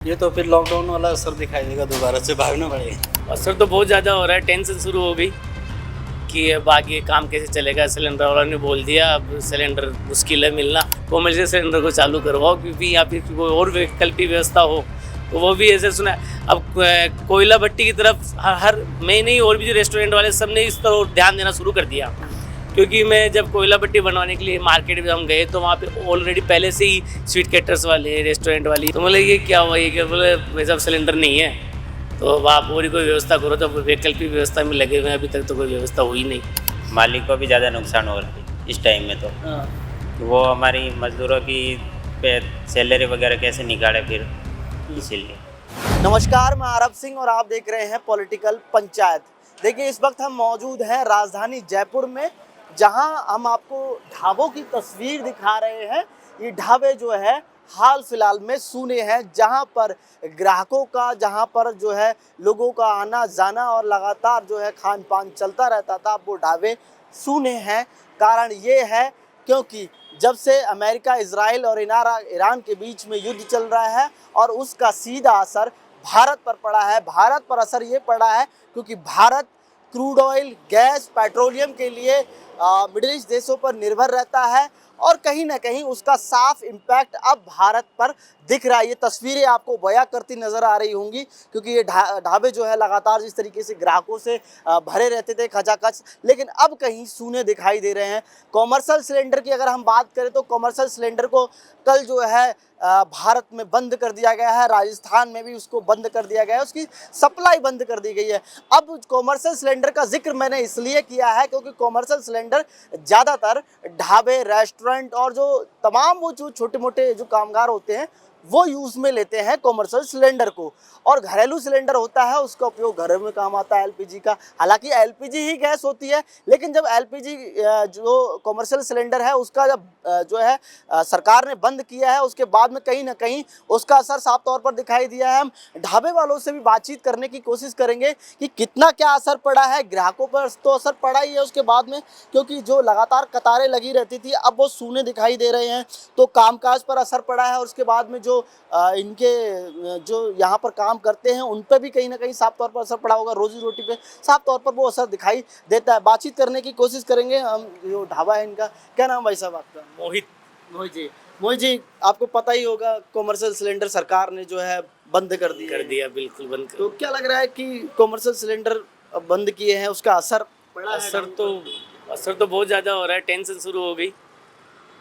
ये तो फिर लॉकडाउन वाला असर दिखाई देगा, दोबारा से भागना पड़ेगा। असर तो बहुत ज़्यादा हो रहा है, टेंशन शुरू हो गई कि अब आगे काम कैसे चलेगा। सिलेंडर वाला ने बोल दिया अब सिलेंडर मुश्किल है मिलना, कॉमर्शियल सिलेंडर को चालू करवाओ क्योंकि यहाँ पे कोई और वैकल्पिक व्यवस्था हो तो वो भी ऐसे सुना है। अब कोयला भट्टी की तरफ हर मैं नहीं और भी जो रेस्टोरेंट वाले सब ने इस तरह ध्यान देना शुरू कर दिया, क्योंकि मैं जब कोयला भट्टी बनवाने के लिए मार्केट में हम गए तो वहाँ पे ऑलरेडी पहले से ही स्वीट कैटर्स वाले रेस्टोरेंट वाली तो बोले ये क्या हुआ, ये क्या, बोले वैसा सिलेंडर नहीं है तो आप और कोई व्यवस्था करो। तो वैकल्पिक व्यवस्था में लगे हुए हैं, अभी तक तो कोई व्यवस्था हुई नहीं। मालिक को भी ज़्यादा नुकसान हो रहा है इस टाइम में, तो वो हमारी मजदूरों की सैलरी वगैरह कैसे निकाले फिर, इसीलिए। नमस्कार, मैं आरब सिंह और आप देख रहे हैं पॉलिटिकल पंचायत। देखिए, इस वक्त हम मौजूद हैं राजधानी जयपुर में, जहां हम आपको ढाबों की तस्वीर दिखा रहे हैं। ये ढाबे जो है हाल फिलहाल में सूने हैं, जहां पर ग्राहकों का, जहां पर जो है लोगों का आना जाना और लगातार जो है खान पान चलता रहता था, वो ढाबे सूने हैं। कारण ये है क्योंकि जब से अमेरिका, इजराइल और ईरान के बीच में युद्ध चल रहा है और उसका सीधा असर भारत पर पड़ा है। भारत पर असर ये पड़ा है क्योंकि Bharat crude oil, gas, petroleum के लिए मिडिल ईस्ट देशों पर निर्भर रहता है और कहीं ना कहीं उसका साफ इम्पैक्ट अब भारत पर दिख रहा है। ये तस्वीरें आपको बयां करती नज़र आ रही होंगी क्योंकि ये ढाबे जो है लगातार जिस तरीके से ग्राहकों से भरे रहते थे खचाखच, लेकिन अब कहीं सूने दिखाई दे रहे हैं। कॉमर्शियल सिलेंडर की अगर हम बात करें तो कॉमर्शियल सिलेंडर को कल जो है भारत में बंद कर दिया गया है, राजस्थान में भी उसको बंद कर दिया गया है, उसकी सप्लाई बंद कर दी गई है। अब कॉमर्शियल सिलेंडर का जिक्र मैंने इसलिए किया है क्योंकि कॉमर्शियल सिलेंडर ज़्यादातर ढाबे, रेस्टोरेंट और जो तमाम वो जो छोटे मोटे जो कामगार होते हैं वो यूज़ में लेते हैं कॉमर्शियल सिलेंडर को, और घरेलू सिलेंडर होता है उसका उपयोग घरों में काम आता है एलपीजी का। हालांकि एलपीजी ही गैस होती है, लेकिन जब एलपीजी जो कॉमर्शियल सिलेंडर है उसका जब जो है सरकार ने बंद किया है, उसके बाद में कहीं ना कहीं उसका असर साफ तौर पर दिखाई दिया है। हम ढाबे वालों से भी बातचीत करने की कोशिश करेंगे कि कितना क्या असर पड़ा है। ग्राहकों पर तो असर पड़ा ही है उसके बाद में, क्योंकि जो लगातार कतारें लगी रहती थी अब वो सूने दिखाई दे रहे हैं, तो कामकाज पर असर पड़ा है। और उसके बाद में जो इनके जो यहाँ पर काम करते हैं उन पर भी कहीं ना कहीं साफ तौर पर असर पड़ा होगा, रोजी रोटी पे साफ तौर पर वो असर दिखाई देता है। बातचीत करने की कोशिश करेंगे। हम जो ढाबा है इनका, क्या नाम भाई साहब आपका? मोहित जी, आपको पता ही होगा कॉमर्शियल सिलेंडर सरकार ने जो है बंद कर दिया। बिल्कुल बंद कर। तो क्या लग रहा है कि कॉमर्शियल सिलेंडर बंद किए हैं, उसका असर पड़ा है? असर तो बहुत ज़्यादा हो रहा है, टेंशन शुरू हो गई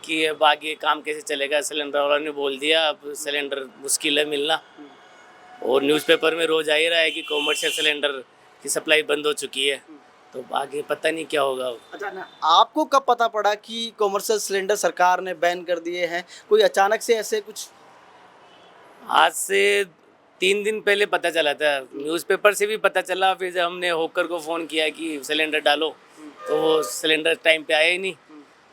कि अब आगे काम कैसे चलेगा। सिलेंडर वाला ने बोल दिया अब सिलेंडर मुश्किल है मिलना, और न्यूज़पेपर में रोज़ आ ही रहा है कि कॉमर्शियल सिलेंडर की सप्लाई बंद हो चुकी है, तो आगे पता नहीं क्या होगा। अच्छा ना, आपको कब पता पड़ा कि कॉमर्शियल सिलेंडर सरकार ने बैन कर दिए हैं? कोई अचानक से ऐसे कुछ? आज से 3 दिन पहले पता चला था, न्यूज़पेपर से भी पता चला। फिर जब हमने होकर को फ़ोन किया कि सिलेंडर डालो तो वो सिलेंडर टाइम पे आया ही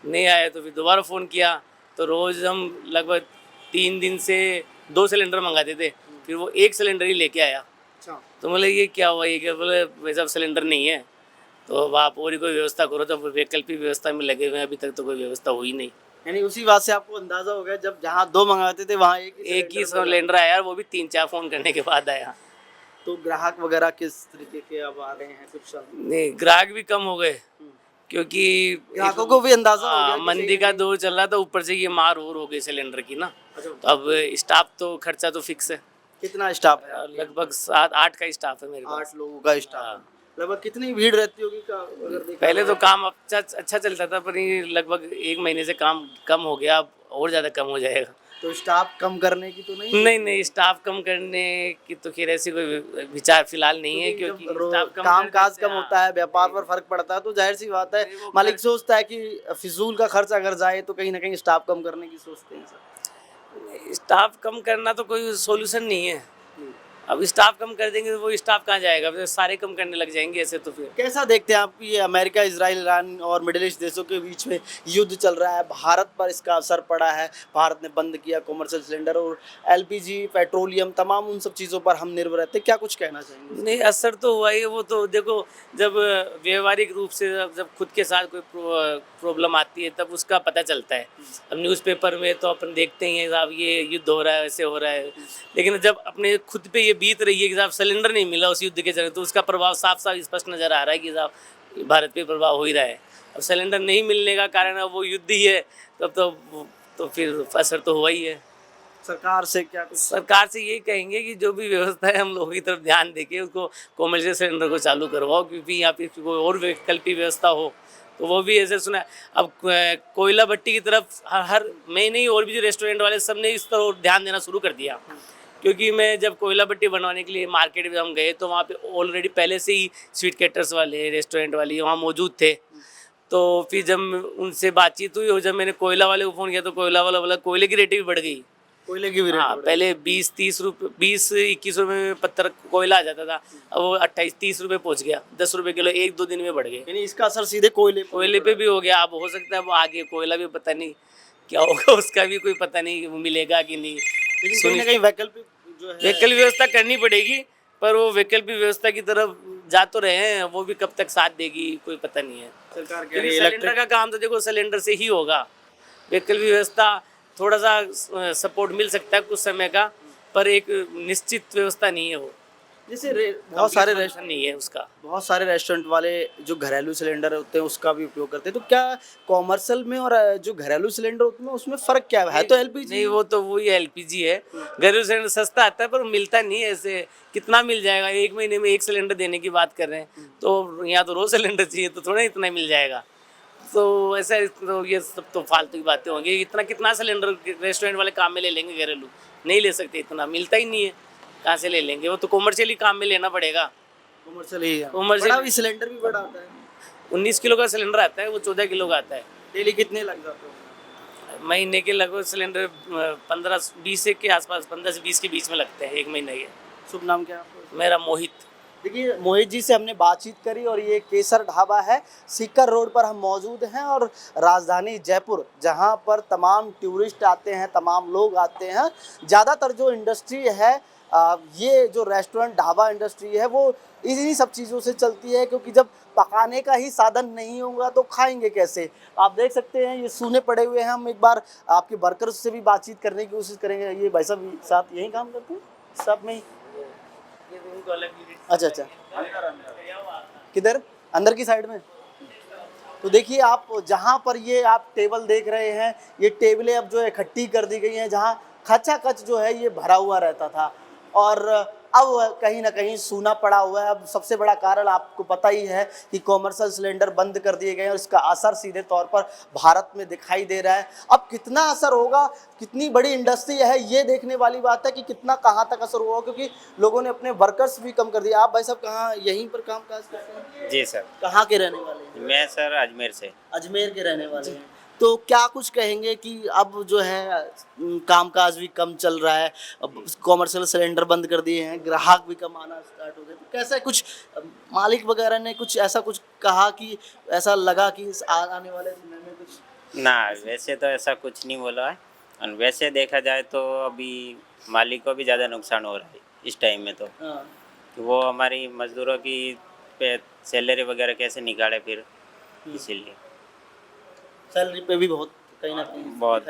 नहीं आया। तो फिर दोबारा फ़ोन किया तो रोज़ हम लगभग 3 दिन से 2 सिलेंडर मंगाते थे, फिर वो 1 सिलेंडर ही लेके आया। अच्छा। तो बोले ये क्या हुआ, ये क्या, बोले वैसा सिलेंडर नहीं है तो अब आप और कोई व्यवस्था करो। तो वैकल्पिक व्यवस्था में लगे हुए हैं, अभी तक तो कोई व्यवस्था हुई नहीं। यानी उसी बात से आपको अंदाजा हो गया, जब जहाँ 2 मंगाते थे वहाँ एक ही सिलेंडर आया, वो भी 3-4 फ़ोन करने के बाद आया। तो ग्राहक वगैरह किस तरीके के अब आ रहे हैं? कुछ नहीं, ग्राहक भी कम हो गए क्योंकि ग्राहकों को भी अंदाजा हो गया कि मंदी का दौर चल रहा था, ऊपर से ये मार और हो गई सिलेंडर की ना। अच्छा। तो अब स्टाफ तो खर्चा तो फिक्स है। कितना स्टाफ है? लगभग 7-8 का स्टाफ है मेरे पास। 8 लोगों का स्टाफ। लगभग कितनी भीड़ रहती होगी का अगर देखा पहले तो काम अच्छा चलता था, पर ये लगभग 1 महीने से काम कम हो गया, अब और ज़्यादा कम हो जाएगा। तो स्टाफ कम करने की तो नहीं, स्टाफ कम करने की तो खैर ऐसी कोई विचार फिलहाल नहीं है, क्योंकि स्टाफ काम काज कम होता है, व्यापार पर फर्क पड़ता है, तो जाहिर सी बात है मालिक सोचता है कि फिजूल का खर्च अगर जाए तो कहीं ना कहीं स्टाफ कम करने की सोचते हैं। स्टाफ कम करना तो कोई सोल्यूशन नहीं है। अब स्टाफ कम कर देंगे तो वो स्टाफ कहाँ जाएगा, फिर सारे कम करने लग जाएंगे ऐसे तो फिर। कैसा देखते हैं आप ये अमेरिका, इजराइल, ईरान और मिडिल ईस्ट देशों के बीच में युद्ध चल रहा है, भारत पर इसका असर पड़ा है, भारत ने बंद किया कॉमर्शियल सिलेंडर और एलपीजी, पेट्रोलियम, तमाम उन सब चीज़ों पर हम निर्भर रहते हैं, क्या कुछ कहना चाहेंगे? नहीं, असर तो हुआ ही है। वो तो देखो, जब व्यवहारिक रूप से जब खुद के साथ कोई प्रॉब्लम आती है तब उसका पता चलता है। अब न्यूज़पेपर में तो अपन देखते ही हैं साहब ये युद्ध हो रहा है, ऐसे हो रहा है, लेकिन जब अपने खुद पे ये बीत रही है कि साहब सिलेंडर नहीं मिला उस युद्ध के चलते, तो उसका प्रभाव साफ साफ स्पष्ट नज़र आ रहा है कि साहब भारत पे प्रभाव हो ही रहा है। अब सिलेंडर नहीं मिलने का कारण अब वो युद्ध ही है, तब तो फिर असर तो हुआ ही है। सरकार से क्या कुछ? सरकार से यही कहेंगे कि जो भी व्यवस्था है हम लोगों की तरफ ध्यान देके उसको कॉमर्शियल सिलेंडर को चालू करवाओ, क्योंकि यहाँ पे कोई और वैकल्पिक व्यवस्था हो तो वो भी ऐसे सुना है। अब कोयला भट्टी की तरफ हर मैं नहीं और भी जो रेस्टोरेंट वाले सब ने इस तरह ध्यान देना शुरू कर दिया, क्योंकि मैं जब कोयला भट्टी बनवाने के लिए मार्केट में हम गए तो वहाँ पे ऑलरेडी पहले से ही स्वीट कैटर्स वाले, रेस्टोरेंट वाले वहाँ मौजूद थे। तो फिर जब उनसे बातचीत हुई और जब मैंने कोयला वाले को फ़ोन किया तो कोयला वाला बोला कोयले की रेटें भी बढ़ गई। कोयले की भी रेट हाँ, बढ़ पहले 20-30 रुपये, 20-21 रुपये में पत्थर कोयला आ जाता था, अब वो 28-30 रुपये पहुँच गया। 10 रुपये किलो 1-2 दिन में बढ़ गए। यानी इसका असर सीधे कोयले पे भी हो गया। अब हो सकता है वो आगे कोयला भी पता नहीं क्या होगा, उसका भी कोई पता नहीं मिलेगा कि नहीं। लेकिन कहीं ना कहीं वैकल्पिक जो है वैकल्पिक व्यवस्था करनी पड़ेगी, पर वो वैकल्पिक व्यवस्था की तरफ जा तो रहे हैं, वो भी कब तक साथ देगी कोई पता नहीं है। सरकार कह क्योंकि रही है सिलेंडर का काम तो देखो सिलेंडर से ही होगा। वैकल्पिक व्यवस्था थोड़ा सा सपोर्ट मिल सकता है कुछ समय का, पर एक निश्चित व्यवस्था नहीं है वो। जैसे बहुत सारे नहीं है उसका। बहुत सारे रेस्टोरेंट वाले जो घरेलू सिलेंडर होते हैं उसका भी उपयोग करते हैं, तो क्या कॉमर्शियल में और जो घरेलू सिलेंडर होते हैं उसमें फ़र्क क्या है? तो एलपीजी नहीं, वो तो वही एलपीजी है। घरेलू सिलेंडर सस्ता आता है पर मिलता नहीं है। ऐसे कितना मिल जाएगा? 1 महीने में 1 सिलेंडर देने की बात कर रहे हैं, तो यहाँ तो रोज़ सिलेंडर चाहिए, तो थोड़ा इतना मिल जाएगा। तो ऐसा तो ये सब तो फालतू की बातें होंगी। इतना कितना सिलेंडर रेस्टोरेंट वाले काम में ले लेंगे? घरेलू नहीं ले सकते, इतना मिलता ही नहीं है, कहाँ से ले लेंगे? वो तो कॉमर्शियली काम में लेना पड़ेगा। कॉमर्शियल ही है। कॉमर्शियल बड़ा भी सिलेंडर भी बड़ा आता है, 19 किलो का सिलेंडर आता है, वो 14 किलो का आता है। डेली कितने लग जाते हैं? महीने के लगभग सिलेंडर 15-20 के आसपास, 15 से 20 के बीच में लगते हैं 1 महीने के। शुभ नाम क्या है आपका? मेरा मोहित। देखिए मोहित जी से हमने बातचीत करी और ये केसर ढाबा है, सीकर रोड पर हम मौजूद हैं और राजधानी जयपुर जहां पर तमाम टूरिस्ट आते हैं, तमाम लोग आते हैं। ज़्यादातर जो इंडस्ट्री है ये जो रेस्टोरेंट ढाबा इंडस्ट्री है वो इन्हीं सब चीज़ों से चलती है, क्योंकि जब पकाने का ही साधन नहीं होगा तो खाएंगे कैसे? आप देख सकते हैं ये सूने पड़े हुए हैं। हम एक बार आपके वर्कर्स से भी बातचीत करने की कोशिश करेंगे। ये भाई साहब साथ यहीं काम करते हैं, सब में ही? अच्छा, किधर? अंदर की साइड में। तो देखिए आप जहाँ पर ये आप टेबल देख रहे हैं, ये टेबलें अब जो है इकट्ठी कर दी गई हैं, जहाँ खचाखच जो है ये भरा हुआ रहता था और अब कहीं ना कहीं सूना पड़ा हुआ है। अब सबसे बड़ा कारण आपको पता ही है कि कॉमर्शियल सिलेंडर बंद कर दिए गए और इसका असर सीधे तौर पर भारत में दिखाई दे रहा है। अब कितना असर होगा, कितनी बड़ी इंडस्ट्री है, ये देखने वाली बात है कि कितना कहाँ तक असर होगा, क्योंकि लोगों ने अपने वर्कर्स भी कम कर दिए। आप भाई साहब कहाँ यहीं पर काम काज करते हैं? जी सर। कहाँ के रहने वाले हैं? मैं सर अजमेर से। अजमेर के रहने वाले हैं। तो क्या कुछ कहेंगे कि अब जो है कामकाज भी कम चल रहा है, अब कॉमर्शियल सिलेंडर बंद कर दिए हैं, ग्राहक भी कम आना स्टार्ट हो गए, तो कैसा कुछ मालिक वगैरह ने कुछ ऐसा कुछ कहा कि ऐसा लगा कि आने वाले समय में कुछ? ना, वैसे तो ऐसा कुछ नहीं बोला है, और वैसे देखा जाए तो अभी मालिक को भी ज़्यादा नुकसान हो रहा है इस टाइम में। तो कि वो हमारी मज़दूरों की सैलरी वगैरह कैसे निकाले फिर, इसीलिए सैलरी पे भी बहुत कहीं ना कहीं बहुत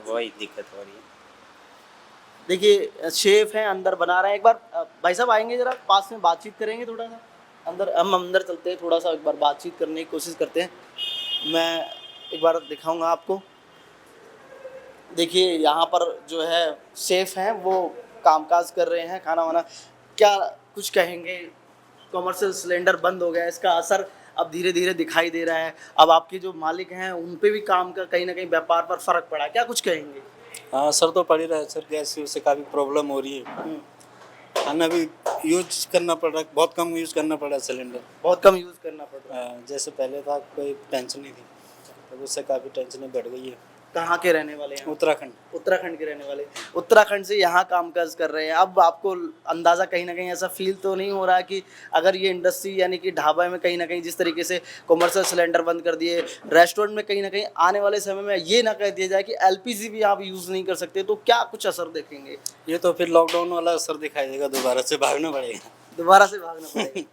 वही दिक्कत हो रही है। देखिए शेफ हैं, अंदर बना रहे हैं। एक बार भाई साहब आएंगे, जरा पास में बातचीत करेंगे थोड़ा सा। अंदर हम अंदर चलते हैं, थोड़ा सा एक बार बातचीत करने की कोशिश करते हैं। मैं एक बार दिखाऊंगा आपको। देखिए यहाँ पर जो है शेफ हैं वो कामकाज कर रहे हैं, खाना वाना। क्या कुछ कहेंगे? कॉमर्शियल सिलेंडर बंद हो गया, इसका असर अब धीरे धीरे दिखाई दे रहा है। अब आपके जो मालिक हैं उन पे भी काम का कहीं ना कहीं व्यापार पर फर्क पड़ा, क्या कुछ कहेंगे? हाँ, असर तो पड़ ही रहा है सर। गैस से काफ़ी प्रॉब्लम हो रही है। खाना भी यूज करना पड़ रहा है, बहुत कम यूज़ करना पड़ रहा है सिलेंडर। बहुत कम यूज़ करना पड़ रहा है। जैसे पहले था कोई टेंशन नहीं थी, तो उससे काफ़ी टेंशनें बढ़ गई है। कहाँ के रहने वाले हैं? उत्तराखंड। उत्तराखंड के रहने वाले। उत्तराखंड से यहाँ कामकाज कर रहे हैं। अब आपको अंदाज़ा कहीं ना कहीं ऐसा फील तो नहीं हो रहा है कि अगर ये इंडस्ट्री यानी कि ढाबा में कहीं ना कहीं जिस तरीके से कमर्शियल सिलेंडर बंद कर दिए, रेस्टोरेंट में कहीं ना कहीं आने वाले समय में ये ना कह दिया जाए कि एलपीजी भी आप यूज़ नहीं कर सकते, तो क्या कुछ असर देखेंगे? ये तो फिर लॉकडाउन वाला असर दिखाई देगा, दोबारा से भागना पड़ेगा। दोबारा से भागना पड़ेगा।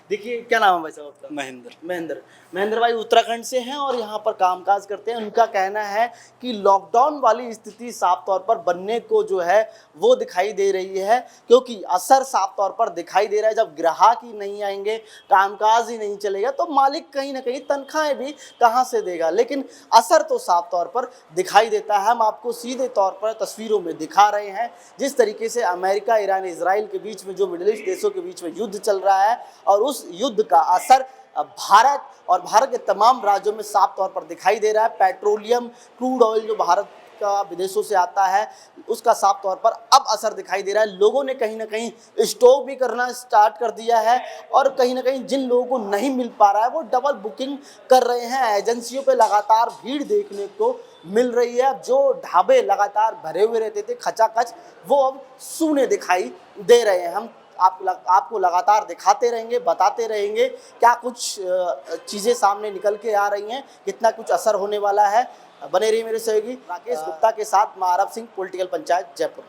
देखिए, क्या नाम है भाई साहब आपका? महेंद्र। महेंद्र भाई उत्तराखंड से हैं और यहाँ पर कामकाज करते हैं। उनका कहना है कि लॉकडाउन वाली स्थिति साफ तौर पर बनने को जो है वो दिखाई दे रही है, क्योंकि असर साफ तौर पर दिखाई दे रहा है। जब ग्राहक ही नहीं आएंगे, कामकाज ही नहीं चलेगा, तो मालिक कहीं ना कहीं तनख्वाहें भी कहाँ से देगा। लेकिन असर तो साफ तौर पर दिखाई देता है। हम आपको सीधे तौर पर तस्वीरों में दिखा रहे हैं जिस तरीके से अमेरिका, ईरान, इजराइल के बीच में जो मिडिल ईस्ट देशों के बीच में युद्ध चल रहा है, और उस युद्ध का असर भारत और भारत के तमाम राज्यों में साफ तौर पर दिखाई दे रहा है। पेट्रोलियम, क्रूड ऑयल जो भारत का विदेशों से आता है, उसका साफ तौर पर अब असर दिखाई दे रहा है। लोगों ने कहीं ना कहीं स्टॉक भी करना स्टार्ट कर दिया है, और कहीं ना कहीं जिन लोगों को नहीं मिल पा रहा है वो डबल बुकिंग कर रहे हैं। एजेंसियों पे लगातार भीड़ देखने को मिल रही है। अब जो ढाबे लगातार भरे हुए रहते थे खचाखच, वो अब सूने दिखाई दे रहे हैं। हम आपको लगातार दिखाते रहेंगे, बताते रहेंगे क्या कुछ चीज़ें सामने निकल के आ रही हैं, कितना कुछ असर होने वाला है। बने रहिए मेरे सहयोगी राकेश गुप्ता के साथ। मैं आरब सिंह, पॉलिटिकल पंचायत, जयपुर।